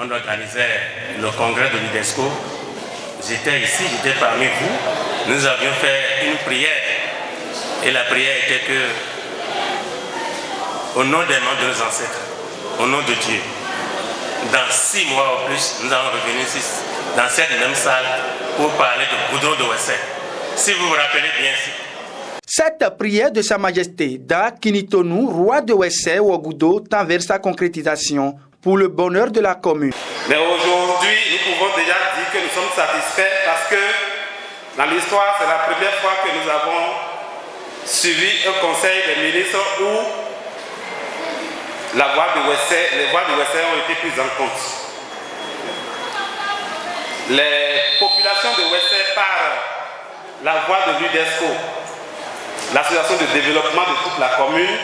on organisait le congrès de l'UDESCO. J'étais ici, j'étais parmi vous. Nous avions fait une prière. Et la prière était que, au nom des noms de nos ancêtres, au nom de Dieu, dans 6 mois ou plus, nous allons revenir ici, dans cette même salle, pour parler de Goudron de Wessé. Si vous vous rappelez bien. Cette prière de Sa Majesté Da Kinitonu, roi de Wessé Ouagoudo, tend vers sa concrétisation pour le bonheur de la commune. Mais aujourd'hui, nous pouvons déjà dire que nous sommes satisfaits parce que dans l'histoire, c'est la première fois que nous avons suivi un conseil des ministres où les voix de Wessé ont été prises en compte. Les populations de Wessé, par la voix de l'UDESCO, l'association de développement de toute la commune,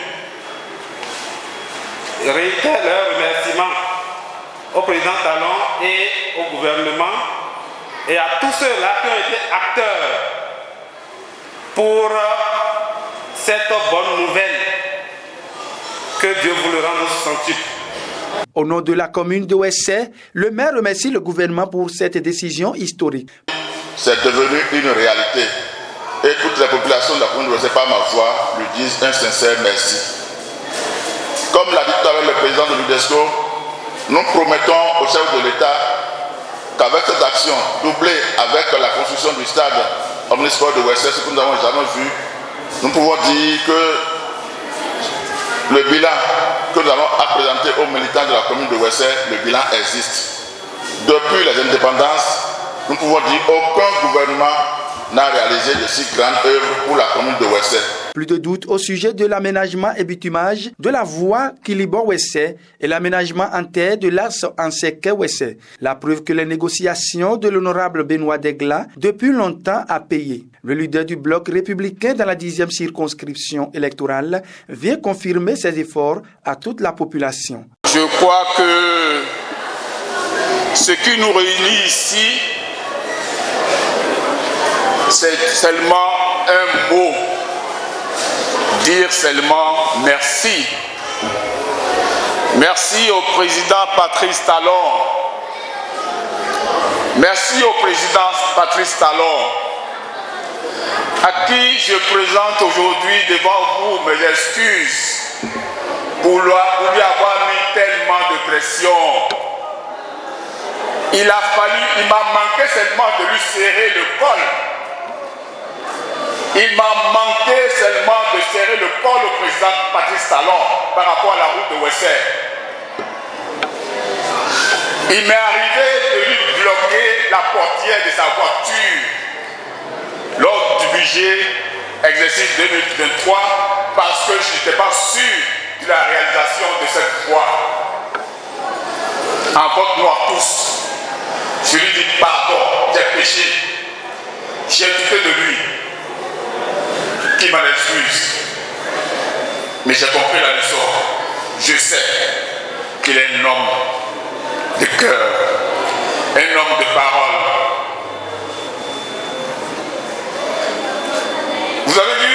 réitèrent leurs remerciements au président Talon et au gouvernement et à tous ceux-là qui ont été acteurs pour cette bonne nouvelle. Que Dieu vous le rende centuple. Au nom de la commune de Wessé, le maire remercie le gouvernement pour cette décision historique. C'est devenu une réalité et toutes les populations de la commune de Wessé, par ma voix, lui disent un sincère merci. Comme l'a dit tout à l'heure le président de l'UDESCO, nous promettons au chef de l'État qu'avec cette action, doublée avec la construction du stade omnisport de Wessé, ce que nous n'avons jamais vu, nous pouvons dire que le bilan que nous allons présenter aux militants de la commune de Wessé, le bilan existe. Depuis les indépendances, nous pouvons dire qu'aucun gouvernement n'a réalisé de si grandes œuvres pour la commune de Wessé. Plus de doute au sujet de l'aménagement et bitumage de la voie Kilibo-Wessé et l'aménagement en terre de l'As Anseke-Wessé. La preuve que les négociations de l'honorable Benoît Degla depuis longtemps a payé. Le leader du bloc républicain dans la 10e circonscription électorale vient confirmer ses efforts à toute la population. Je crois que ce qui nous réunit ici, c'est seulement un mot. Dire seulement merci. Merci au président Patrice Talon. Merci au président Patrice Talon, à qui je présente aujourd'hui devant vous mes excuses pour lui avoir mis tellement de pression. Il m'a manqué seulement de lui serrer le col. Il m'a manqué seulement de serrer le col au président Patrice Talon par rapport à la route de Wessé. Il m'est arrivé de lui bloquer la portière de sa voiture lors du budget exercice 2023 parce que je n'étais pas sûr de la réalisation de cette voie. En vote noir tous, je lui dis pardon, j'ai péché, j'ai douté de lui. Qui m'en excuse. Mais j'ai compris la leçon. Je sais qu'il est un homme de cœur, un homme de parole. Vous avez vu,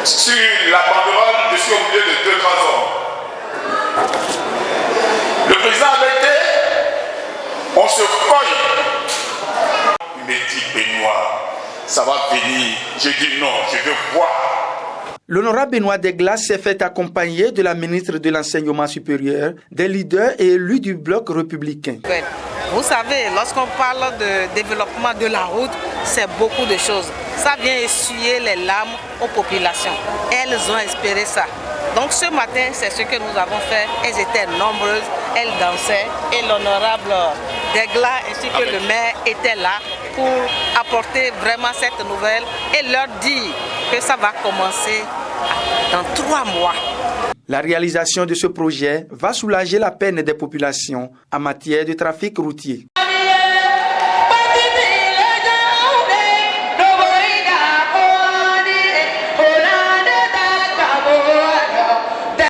sur la banderole, je suis au milieu de 2 grands hommes. Le président avait été, on se cogne. Il me dit Benoît, ça va venir. J'ai dit non, je veux voir. L'honorable Benoît Degla s'est fait accompagner de la ministre de l'Enseignement supérieur, des leaders et élus du bloc républicain. Vous savez, lorsqu'on parle de développement de la route, c'est beaucoup de choses. Ça vient essuyer les larmes aux populations. Elles ont espéré ça. Donc ce matin, c'est ce que nous avons fait. Elles étaient nombreuses, elles dansaient et l'honorable Degla ainsi que le maire étaient là pour apporter vraiment cette nouvelle et leur dire que ça va commencer dans 3 mois. La réalisation de ce projet va soulager la peine des populations en matière de trafic routier.